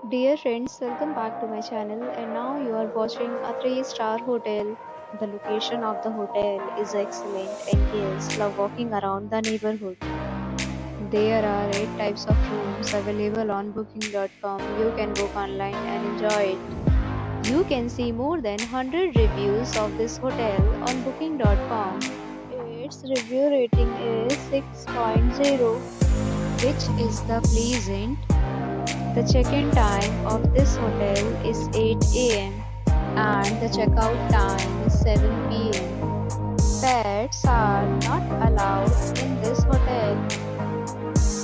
Dear friends, welcome back to my channel and now you are watching a 3-star hotel. The location of the hotel is excellent and guests love walking around the neighborhood. There are 8 types of rooms available on booking.com. You can book online and enjoy it. You can see more than 100 reviews of this hotel on booking.com. Its review rating is 6.0, which is the pleasant. The check-in time of this hotel is 8 a.m. and the checkout time is 7 p.m. Pets are not allowed in this hotel.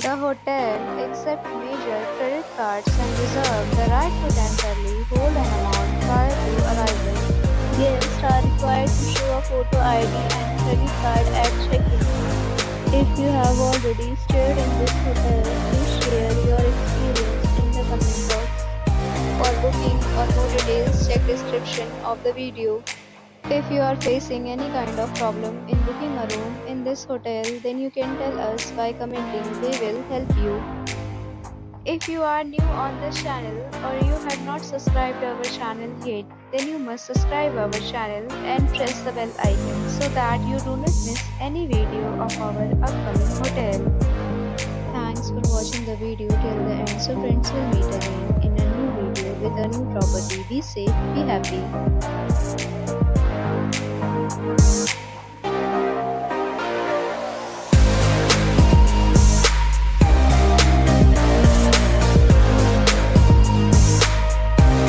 The hotel accepts major credit cards and reserves the right to temporarily hold an amount prior to arrival. Guests are required to show a photo ID and credit card at check-in. If you have already stayed in this hotel, please share your experience in the comment box. For booking or more details, check description of the video. If you are facing any kind of problem in booking a room in this hotel, then you can tell us by commenting. We will help you. If you are new on this channel or you have not subscribed our channel yet, then you must subscribe our channel and press the bell icon so that you do not miss any video of our upcoming hotel. Thanks for watching the video till the end. So friends, will meet again in a new video with a new property. Be safe, be happy.